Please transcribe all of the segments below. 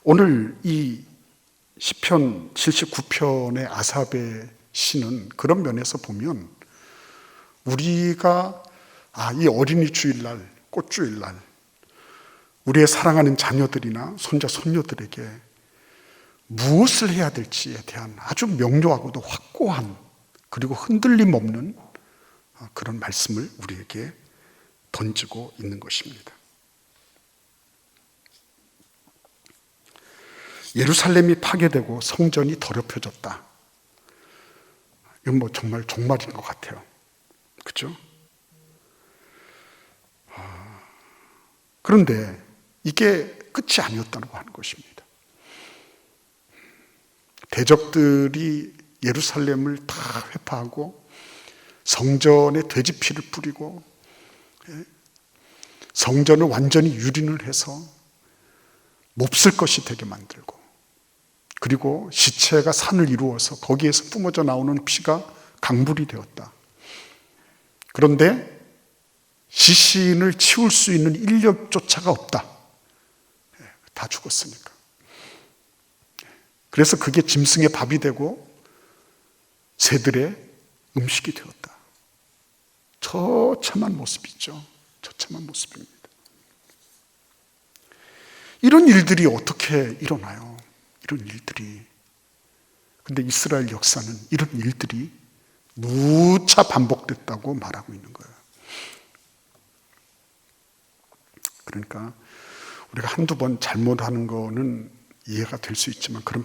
오늘 이 시편 79편의 아삽의 시는 그런 면에서 보면 우리가 이 어린이 주일날, 꽃주일날 우리의 사랑하는 자녀들이나 손자, 손녀들에게 무엇을 해야 될지에 대한 아주 명료하고도 확고한 그리고 흔들림 없는 그런 말씀을 우리에게 던지고 있는 것입니다. 예루살렘이 파괴되고 성전이 더럽혀졌다. 이건 정말 종말인 것 같아요. 그렇죠? 그런데 이게 끝이 아니었다고 하는 것입니다. 대적들이 예루살렘을 다 회파하고 성전에 돼지피를 뿌리고 성전을 완전히 유린을 해서 몹쓸 것이 되게 만들고, 그리고 시체가 산을 이루어서 거기에서 뿜어져 나오는 피가 강물이 되었다. 그런데 시신을 치울 수 있는 인력조차가 없다. 다 죽었으니까. 그래서 그게 짐승의 밥이 되고 새들의 음식이 되었다. 처참한 모습이죠. 처참한 모습입니다. 이런 일들이 어떻게 일어나요? 이런 일들이. 근데 이스라엘 역사는 이런 일들이 누차 반복됐다고 말하고 있는 거예요. 그러니까 우리가 한두 번 잘못하는 거는 이해가 될 수 있지만 그런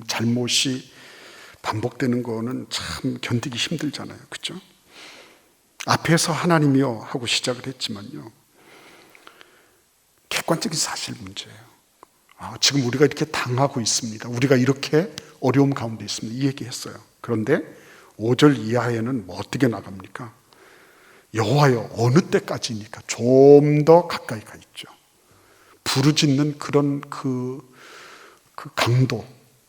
잘못이 반복되는 거는 참 견디기 힘들잖아요. 그렇죠? 앞에서 하나님이여 하고 시작을 했지만요, 객관적인 사실 문제예요. 지금 우리가 이렇게 당하고 있습니다. 우리가 이렇게 어려움 가운데 있습니다. 이 얘기했어요. 그런데 5절 이하에는 어떻게 나갑니까? 여호와여 어느 때까지니까 좀 더 가까이 가 있죠. 부르짖는 그런 그 강도,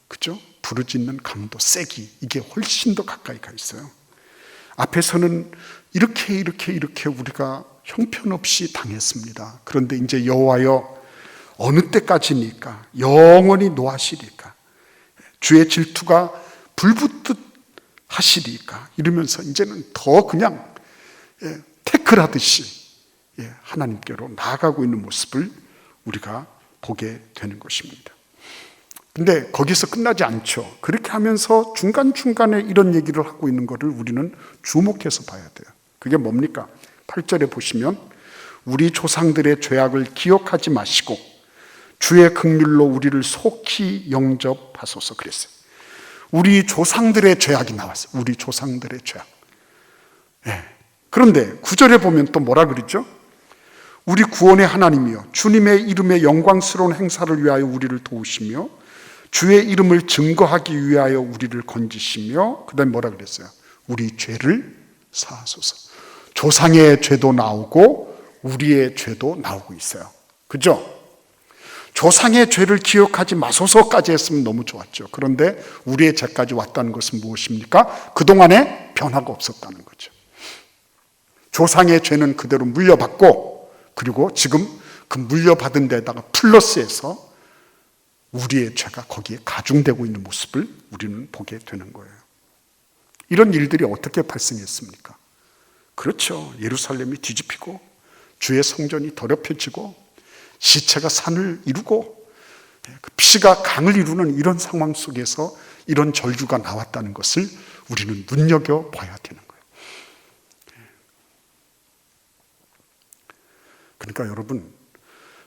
그죠? 부르짖는 강도, 세기, 이게 훨씬 더 가까이 가 있어요. 앞에서는 이렇게 우리가 형편없이 당했습니다. 그런데 이제 여호와여 어느 때까지니까, 영원히 노하시리까, 주의 질투가 불붙듯 하시리까, 이러면서 이제는 더 그냥 태클하듯이 하나님께로 나아가고 있는 모습을 우리가 보게 되는 것입니다. 근데 거기서 끝나지 않죠. 그렇게 하면서 중간중간에 이런 얘기를 하고 있는 것을 우리는 주목해서 봐야 돼요. 그게 뭡니까? 8절에 보시면 우리 조상들의 죄악을 기억하지 마시고 주의 긍휼로 우리를 속히 영접하소서 그랬어요. 우리 조상들의 죄악이 나왔어요. 우리 조상들의 죄악. 그런데 9절에 보면 또 뭐라 그랬죠? 우리 구원의 하나님이여 주님의 이름의 영광스러운 행사를 위하여 우리를 도우시며 주의 이름을 증거하기 위하여 우리를 건지시며, 그 다음에 뭐라 그랬어요? 우리 죄를 사하소서. 조상의 죄도 나오고 우리의 죄도 나오고 있어요. 그죠? 조상의 죄를 기억하지 마소서까지 했으면 너무 좋았죠. 그런데 우리의 죄까지 왔다는 것은 무엇입니까? 그동안에 변화가 없었다는 거죠. 조상의 죄는 그대로 물려받고, 그리고 지금 그 물려받은 데다가 플러스해서 우리의 죄가 거기에 가중되고 있는 모습을 우리는 보게 되는 거예요. 이런 일들이 어떻게 발생했습니까? 그렇죠. 예루살렘이 뒤집히고 주의 성전이 더럽혀지고 시체가 산을 이루고 그 피가 강을 이루는 이런 상황 속에서 이런 절규가 나왔다는 것을 우리는 눈여겨봐야 되는 거예요. 그러니까 여러분,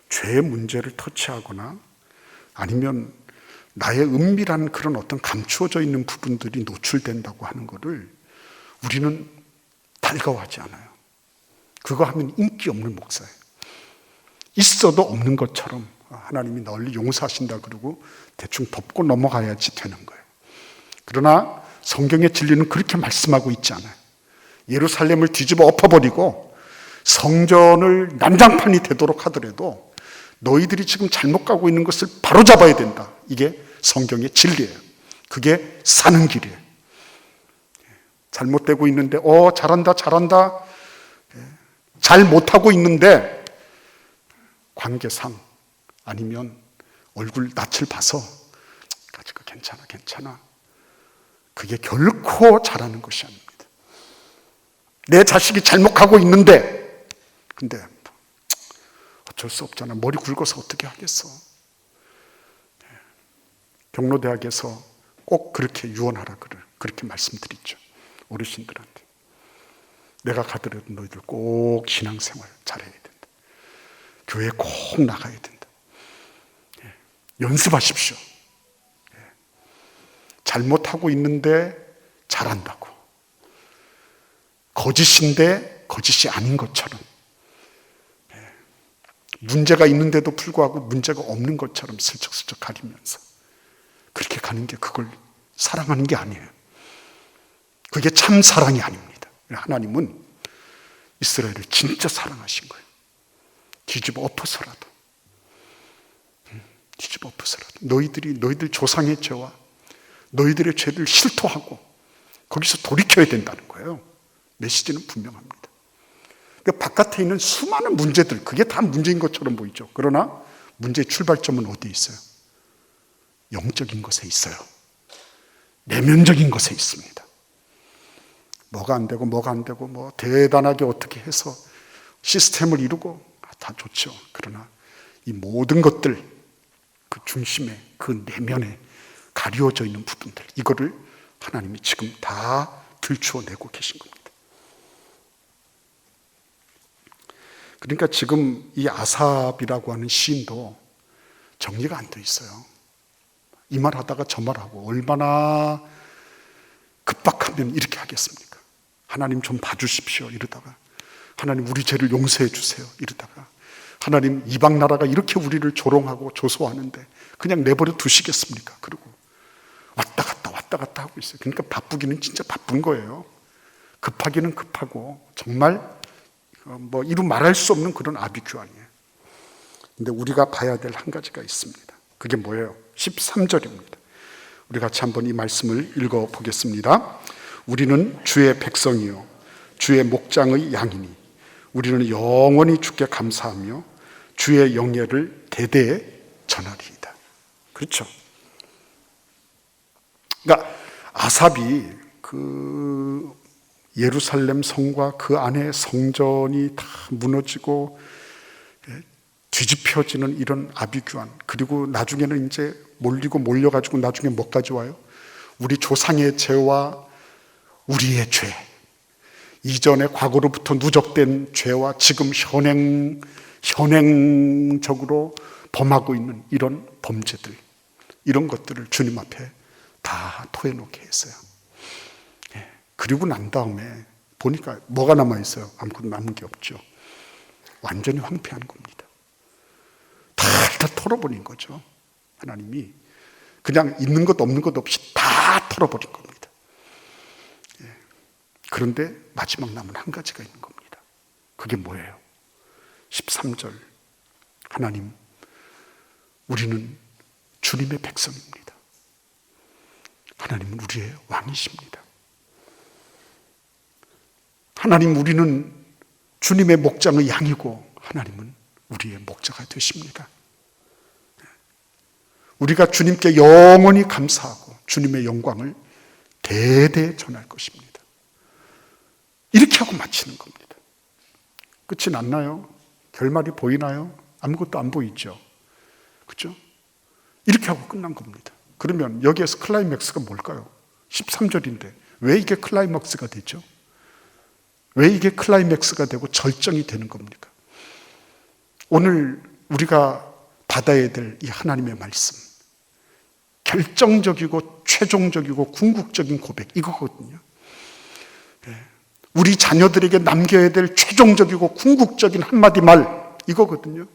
죄의 문제를 터치하거나 아니면 나의 은밀한 그런 어떤 감추어져 있는 부분들이 노출된다고 하는 것을 우리는 달가워하지 않아요. 그거 하면 인기 없는 목사예요. 있어도 없는 것처럼 하나님이 널리 용서하신다 그러고 대충 덮고 넘어가야지 되는 거예요. 그러나 성경의 진리는 그렇게 말씀하고 있지 않아요. 예루살렘을 뒤집어 엎어버리고 성전을 난장판이 되도록 하더라도 너희들이 지금 잘못 가고 있는 것을 바로잡아야 된다. 이게 성경의 진리예요. 그게 사는 길이에요. 잘못되고 있는데 잘한다 잘 못하고 있는데 관계상 아니면 얼굴 낯을 봐서 가지고 괜찮아. 그게 결코 잘하는 것이 아닙니다. 내 자식이 잘못하고 있는데 근데 어쩔 수 없잖아. 머리 굵어서 어떻게 하겠어. 경로대학에서 꼭 그렇게 유언하라 그렇게 말씀드리죠. 어르신들한테. 내가 가더라도 너희들 꼭 신앙생활 잘해야 된다. 교회 꼭 나가야 된다. 연습하십시오. 잘못하고 있는데 잘한다고. 거짓인데 거짓이 아닌 것처럼. 문제가 있는데도 불구하고 문제가 없는 것처럼 슬쩍슬쩍 가리면서 그렇게 가는 게 그걸 사랑하는 게 아니에요. 그게 참 사랑이 아닙니다. 하나님은 이스라엘을 진짜 사랑하신 거예요. 뒤집어 엎어서라도 너희들 조상의 죄와 너희들의 죄를 실토하고 거기서 돌이켜야 된다는 거예요. 메시지는 분명합니다. 그러니까 바깥에 있는 수많은 문제들, 그게 다 문제인 것처럼 보이죠. 그러나 문제의 출발점은 어디에 있어요? 영적인 것에 있어요. 내면적인 것에 있습니다. 뭐가 안 되고 뭐 대단하게 어떻게 해서 시스템을 이루고 다 좋죠. 그러나 이 모든 것들 그 중심에, 그 내면에 가려져 있는 부분들, 이거를 하나님이 지금 다 들추어내고 계신 겁니다. 그러니까 지금 이 아삽이라고 하는 시인도 정리가 안 돼 있어요. 이 말 하다가 저 말 하고, 얼마나 급박하면 이렇게 하겠습니까? 하나님 좀 봐주십시오 이러다가, 하나님 우리 죄를 용서해 주세요 이러다가, 하나님 이방 나라가 이렇게 우리를 조롱하고 조소하는데 그냥 내버려 두시겠습니까? 그리고 왔다 갔다 하고 있어요. 그러니까 바쁘기는 진짜 바쁜 거예요. 급하기는 급하고 정말 뭐 이루 말할 수 없는 그런 아비규환이에요. 근데 우리가 봐야 될 한 가지가 있습니다. 그게 뭐예요? 13절입니다. 우리 같이 한번 이 말씀을 읽어보겠습니다. 우리는 주의 백성이요 주의 목장의 양이니 우리는 영원히 주께 감사하며 주의 영예를 대대에 전하리이다. 그렇죠? 그러니까 아삽이 그 예루살렘 성과 그 안에 성전이 다 무너지고 뒤집혀지는 이런 아비규환, 그리고 나중에는 이제 몰려가지고 나중에 뭐까지 와요? 우리 조상의 죄와 우리의 죄, 이전에 과거로부터 누적된 죄와 지금 현행적으로 범하고 있는 이런 범죄들, 이런 것들을 주님 앞에 다 토해놓게 했어요. 그리고 난 다음에 보니까 뭐가 남아있어요? 아무것도 남은 게 없죠. 완전히 황폐한 겁니다. 다 털어버린 거죠. 하나님이 그냥 있는 것 없는 것 없이 다 털어버린 겁니다. 그런데 마지막 남은 한 가지가 있는 겁니다. 그게 뭐예요? 13절, 하나님 우리는 주님의 백성입니다. 하나님은 우리의 왕이십니다. 하나님 우리는 주님의 목장의 양이고 하나님은 우리의 목자가 되십니다. 우리가 주님께 영원히 감사하고 주님의 영광을 대대 전할 것입니다. 이렇게 하고 마치는 겁니다. 끝이 났나요? 결말이 보이나요? 아무것도 안 보이죠. 그렇죠? 이렇게 하고 끝난 겁니다. 그러면 여기에서 클라이맥스가 뭘까요? 13절인데 왜 이게 클라이맥스가 되죠? 왜 이게 클라이맥스가 되고 절정이 되는 겁니까? 오늘 우리가 받아야 될 이 하나님의 말씀, 결정적이고 최종적이고 궁극적인 고백, 이거거든요. 우리 자녀들에게 남겨야 될 최종적이고 궁극적인 한마디 말, 이거거든요.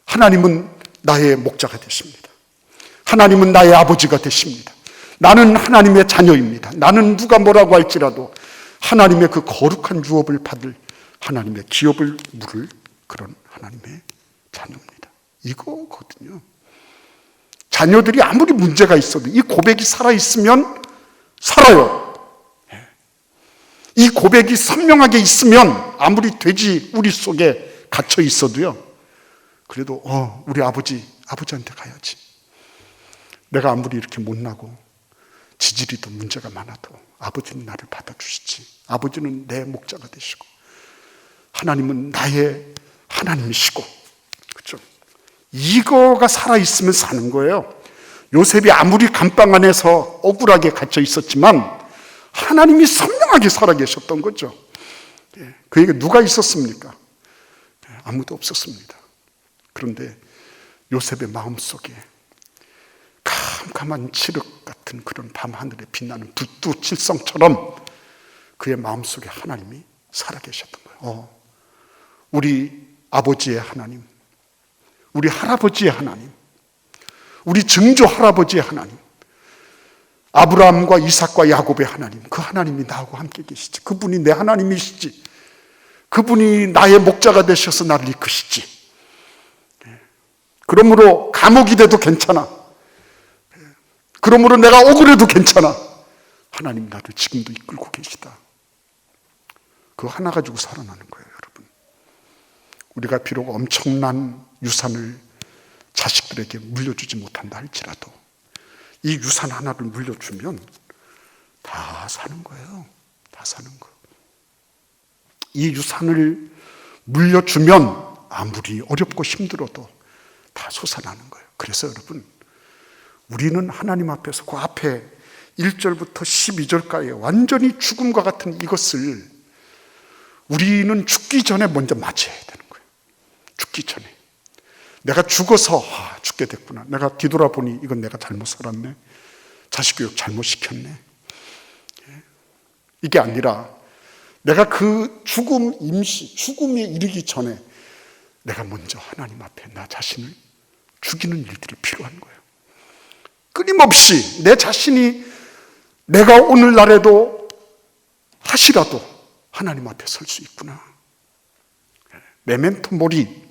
하나님은 나의 목자가 되십니다. 하나님은 나의 아버지가 되십니다. 나는 하나님의 자녀입니다. 나는 누가 뭐라고 할지라도 하나님의 그 거룩한 유업을 받을, 하나님의 기업을 물을 그런 하나님의 자녀입니다. 이거거든요. 자녀들이 아무리 문제가 있어도 이 고백이 살아있으면 살아요. 이 고백이 선명하게 있으면 아무리 돼지 우리 속에 갇혀 있어도요, 그래도 우리 아버지 아버지한테 가야지. 내가 아무리 이렇게 못나고 지질이도 문제가 많아도 아버지는 나를 받아주시지. 아버지는 내 목자가 되시고 하나님은 나의 하나님이시고, 그렇죠? 이거가 살아있으면 사는 거예요. 요셉이 아무리 감방 안에서 억울하게 갇혀 있었지만 하나님이 선명하게 살아계셨던 거죠. 그에게 누가 있었습니까? 아무도 없었습니다. 그런데 요셉의 마음속에 캄캄한 칠흑 같은 그런 밤하늘에 빛나는 북두칠성처럼 그의 마음속에 하나님이 살아계셨던 거예요. 우리 아버지의 하나님, 우리 할아버지의 하나님, 우리 증조 할아버지의 하나님, 아브라함과 이삭과 야곱의 하나님, 그 하나님이 나하고 함께 계시지. 그분이 내 하나님이시지. 그분이 나의 목자가 되셔서 나를 이끄시지. 그러므로 감옥이 돼도 괜찮아. 그러므로 내가 억울해도 괜찮아. 하나님 나를 지금도 이끌고 계시다. 그거 하나 가지고 살아나는 거예요, 여러분. 우리가 비록 엄청난 유산을 자식들에게 물려주지 못한다 할지라도 이 유산 하나를 물려주면 다 사는 거예요. 다 사는 거. 이 유산을 물려주면 아무리 어렵고 힘들어도 다 솟아나는 거예요. 그래서 여러분, 우리는 하나님 앞에서 그 앞에 1절부터 12절까지 완전히 죽음과 같은 이것을 우리는 죽기 전에 먼저 맞이해야 되는 거예요. 죽기 전에. 내가 죽어서 죽게 됐구나. 내가 뒤돌아보니 이건 내가 잘못 살았네. 자식 교육 잘못 시켰네. 이게 아니라 내가 그 죽음에 이르기 전에 내가 먼저 하나님 앞에 나 자신을 죽이는 일들이 필요한 거예요. 끊임없이 내 자신이 내가 오늘날에도 하시라도 하나님 앞에 설 수 있구나. 메멘토 모리,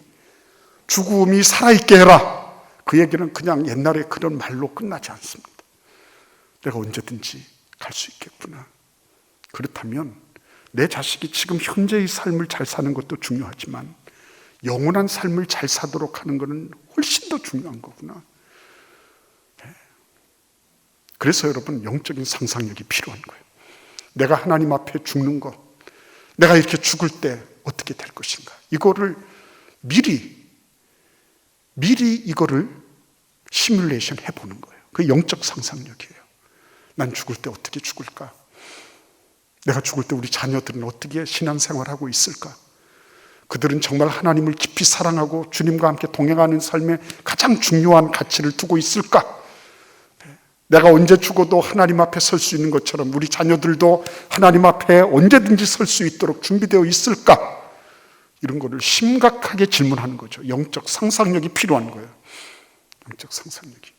죽음이 살아있게 해라. 그 얘기는 그냥 옛날에 그런 말로 끝나지 않습니다. 내가 언제든지 갈 수 있겠구나. 그렇다면 내 자식이 지금 현재의 삶을 잘 사는 것도 중요하지만 영원한 삶을 잘 사도록 하는 것은 훨씬 더 중요한 거구나. 그래서 여러분, 영적인 상상력이 필요한 거예요. 내가 하나님 앞에 죽는 것, 내가 이렇게 죽을 때 어떻게 될 것인가, 이거를 미리 이거를 시뮬레이션 해보는 거예요. 그게 영적 상상력이에요. 난 죽을 때 어떻게 죽을까? 내가 죽을 때 우리 자녀들은 어떻게 신앙생활하고 있을까? 그들은 정말 하나님을 깊이 사랑하고 주님과 함께 동행하는 삶에 가장 중요한 가치를 두고 있을까? 내가 언제 죽어도 하나님 앞에 설 수 있는 것처럼 우리 자녀들도 하나님 앞에 언제든지 설 수 있도록 준비되어 있을까? 이런 거를 심각하게 질문하는 거죠. 영적 상상력이 필요한 거예요. 영적 상상력이.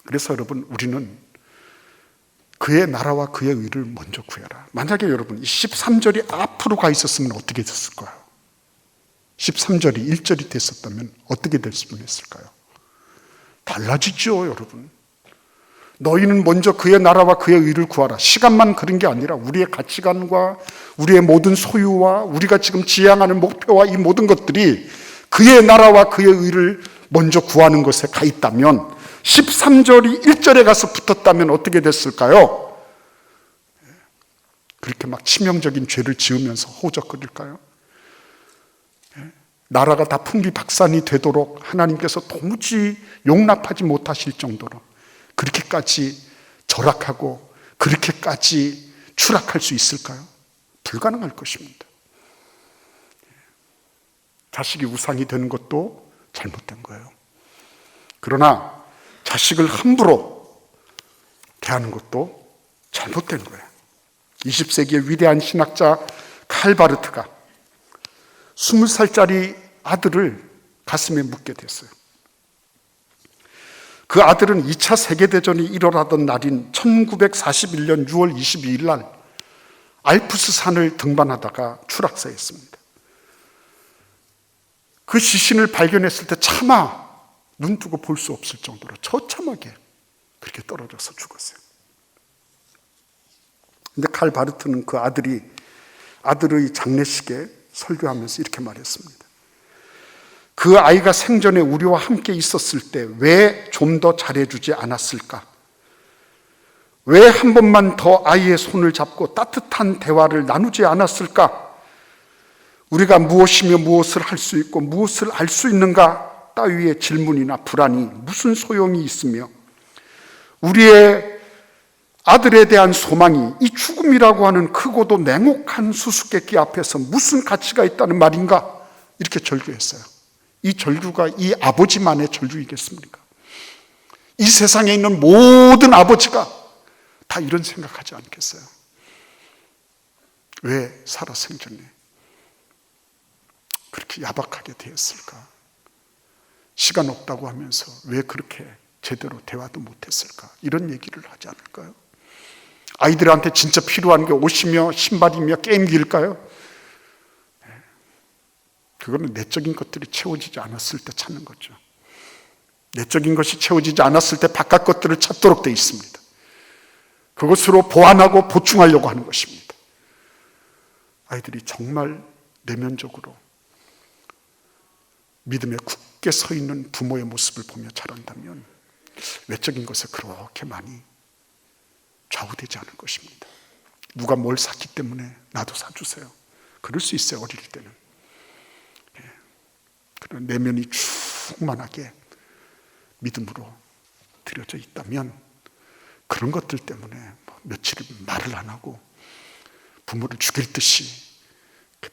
그래서 여러분, 우리는 그의 나라와 그의 의를 먼저 구해라. 만약에 여러분 이 13절이 앞으로 가 있었으면 어떻게 됐을까요? 13절이 1절이 됐었다면 어떻게 될 수 있을까요? 달라지죠, 여러분. 너희는 먼저 그의 나라와 그의 의를 구하라. 시간만 그런 게 아니라 우리의 가치관과 우리의 모든 소유와 우리가 지금 지향하는 목표와 이 모든 것들이 그의 나라와 그의 의를 먼저 구하는 것에 가 있다면 13절이 1절에 가서 붙었다면 어떻게 됐을까요? 그렇게 막 치명적인 죄를 지으면서 호적거릴까요? 나라가 다 풍비박산이 되도록 하나님께서 도무지 용납하지 못하실 정도로 그렇게까지 절약하고 그렇게까지 추락할 수 있을까요? 불가능할 것입니다. 자식이 우상이 되는 것도 잘못된 거예요. 그러나 자식을 함부로 대하는 것도 잘못된 거예요. 20세기의 위대한 신학자 칼바르트가 20살짜리 아들을 가슴에 묻게 됐어요. 그 아들은 2차 세계대전이 일어나던 날인 1941년 6월 22일 날 알프스 산을 등반하다가 추락사했습니다. 그 시신을 발견했을 때 차마 눈 뜨고 볼 수 없을 정도로 처참하게 그렇게 떨어져서 죽었어요. 근데 칼 바르트는 그 아들의 장례식에 설교하면서 이렇게 말했습니다. 그 아이가 생전에 우리와 함께 있었을 때 왜 좀 더 잘해주지 않았을까? 왜 한 번만 더 아이의 손을 잡고 따뜻한 대화를 나누지 않았을까? 우리가 무엇이며 무엇을 할 수 있고 무엇을 알 수 있는가 따위의 질문이나 불안이 무슨 소용이 있으며, 우리의 아들에 대한 소망이 이 죽음이라고 하는 크고도 냉혹한 수수께끼 앞에서 무슨 가치가 있다는 말인가? 이렇게 절규했어요. 이 절규가 이 아버지만의 절규이겠습니까? 이 세상에 있는 모든 아버지가 다 이런 생각하지 않겠어요? 왜 살아 생전에 그렇게 야박하게 되었을까? 시간 없다고 하면서 왜 그렇게 제대로 대화도 못했을까? 이런 얘기를 하지 않을까요? 아이들한테 진짜 필요한 게 옷이며 신발이며 게임기일까요? 그거는 내적인 것들이 채워지지 않았을 때 찾는 거죠. 내적인 것이 채워지지 않았을 때 바깥 것들을 찾도록 되어 있습니다. 그것으로 보완하고 보충하려고 하는 것입니다. 아이들이 정말 내면적으로 믿음에 굳게 서 있는 부모의 모습을 보며 자란다면 외적인 것에 그렇게 많이 좌우되지 않을 것입니다. 누가 뭘 샀기 때문에 나도 사주세요. 그럴 수 있어요, 어릴 때는. 그런 내면이 충만하게 믿음으로 들여져 있다면 그런 것들 때문에 며칠 말을 안 하고 부모를 죽일 듯이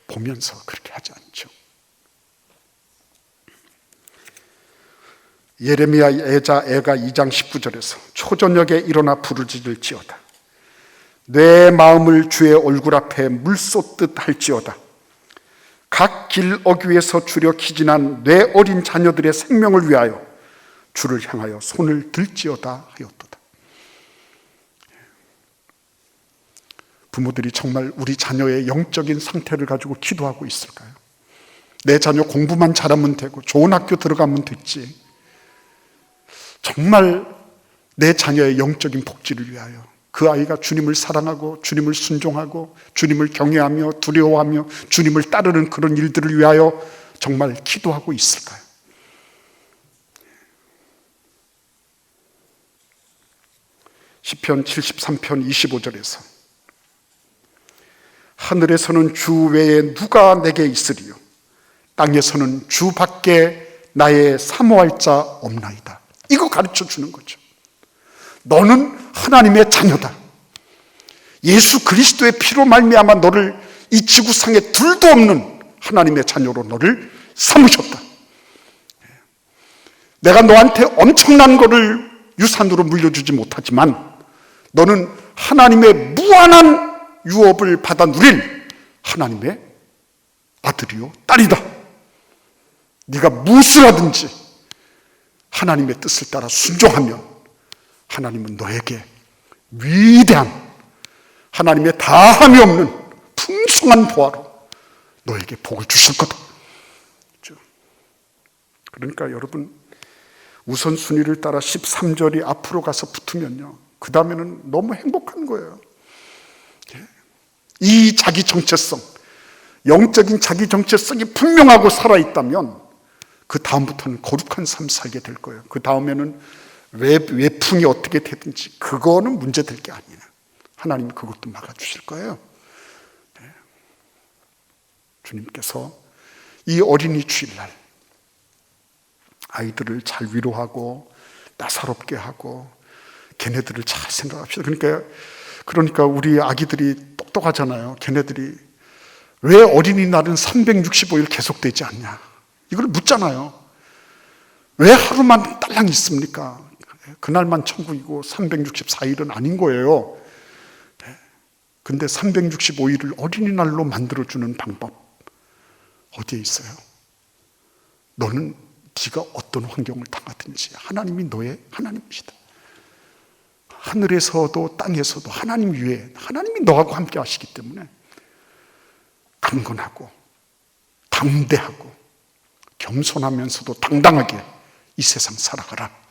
보면서 그렇게 하지 않죠. 예레미야 애가 2장 19절에서 초저녁에 일어나 부르짖을지어다. 내 마음을 주의 얼굴 앞에 물 쏟듯 할지어다. 각 길 어귀에서 주려 기진한 뇌 어린 자녀들의 생명을 위하여 주를 향하여 손을 들지어다 하였도다. 부모들이 정말 우리 자녀의 영적인 상태를 가지고 기도하고 있을까요? 내 자녀 공부만 잘하면 되고 좋은 학교 들어가면 됐지, 정말 내 자녀의 영적인 복지를 위하여 그 아이가 주님을 사랑하고 주님을 순종하고 주님을 경외하며 두려워하며 주님을 따르는 그런 일들을 위하여 정말 기도하고 있을까요? 시편 73편 25절에서 하늘에서는 주 외에 누가 내게 있으리요, 땅에서는 주 밖에 나의 사모할 자 없나이다. 이거 가르쳐 주는 거죠. 너는 하나님의 자녀다. 예수 그리스도의 피로 말미암아 너를 이 지구상에 둘도 없는 하나님의 자녀로 너를 삼으셨다. 내가 너한테 엄청난 것을 유산으로 물려주지 못하지만 너는 하나님의 무한한 유업을 받아 누릴 하나님의 아들이요 딸이다. 네가 무엇을 하든지 하나님의 뜻을 따라 순종하면 하나님은 너에게 위대한, 하나님의 다함이 없는 풍성한 보화로 너에게 복을 주실 거다. 그러니까 여러분, 우선순위를 따라 13절이 앞으로 가서 붙으면요, 그 다음에는 너무 행복한 거예요. 이 자기 정체성, 영적인 자기 정체성이 분명하고 살아있다면 그 다음부터는 거룩한 삶 살게 될 거예요. 그 다음에는 외풍이 어떻게 되든지 그거는 문제될 게 아니에요. 하나님이 그것도 막아주실 거예요. 주님께서 이 어린이 주일날 아이들을 잘 위로하고 따사롭게 하고 걔네들을 잘 생각합시다. 그러니까 우리 아기들이 똑똑하잖아요. 걔네들이 왜 어린이날은 365일 계속되지 않냐, 이걸 묻잖아요. 왜 하루만 딸랑 있습니까? 그날만 천국이고 364일은 아닌 거예요. 근데 365일을 어린이날로 만들어주는 방법 어디에 있어요? 너는 네가 어떤 환경을 당하든지 하나님이 너의 하나님이시다. 하늘에서도 땅에서도 하나님 위에 하나님이 너하고 함께 하시기 때문에 강건하고 담대하고 겸손하면서도 당당하게 이 세상 살아가라.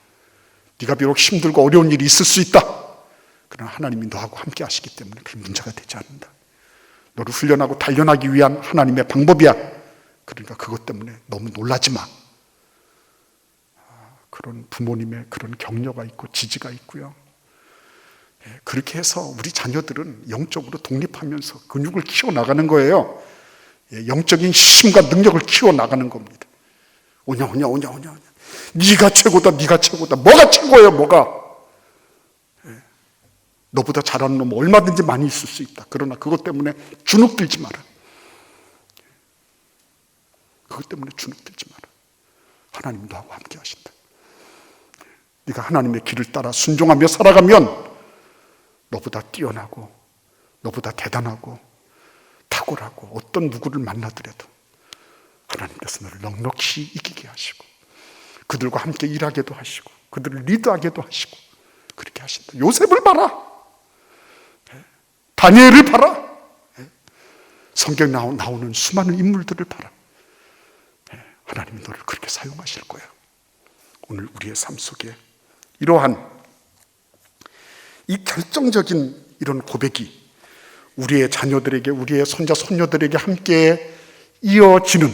네가 비록 힘들고 어려운 일이 있을 수 있다. 그러나 하나님이 너하고 함께 하시기 때문에 그게 문제가 되지 않는다. 너를 훈련하고 단련하기 위한 하나님의 방법이야. 그러니까 그것 때문에 너무 놀라지 마. 그런 부모님의 그런 격려가 있고 지지가 있고요. 그렇게 해서 우리 자녀들은 영적으로 독립하면서 근육을 키워나가는 거예요. 영적인 힘과 능력을 키워나가는 겁니다. 오냐. 네가 최고다. 뭐가 최고예요, 뭐가? 너보다 잘하는 놈 얼마든지 많이 있을 수 있다. 그러나 그것 때문에 주눅들지 마라. 그것 때문에 주눅들지 마라. 하나님 너하고 함께 하신다. 네가 하나님의 길을 따라 순종하며 살아가면 너보다 뛰어나고 너보다 대단하고 탁월하고 어떤 누구를 만나더라도 하나님께서 너를 넉넉히 이기게 하시고 그들과 함께 일하게도 하시고 그들을 리드하게도 하시고 그렇게 하신다. 요셉을 봐라. 다니엘을 봐라. 성경에 나오는 수많은 인물들을 봐라. 하나님이 너를 그렇게 사용하실 거야. 오늘 우리의 삶 속에 이러한 이 결정적인 이런 고백이 우리의 자녀들에게 우리의 손자 손녀들에게 함께 이어지는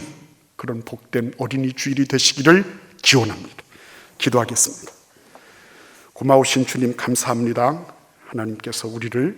그런 복된 어린이 주일이 되시기를 기원합니다. 기도하겠습니다. 고마우신 주님 감사합니다. 하나님께서 우리를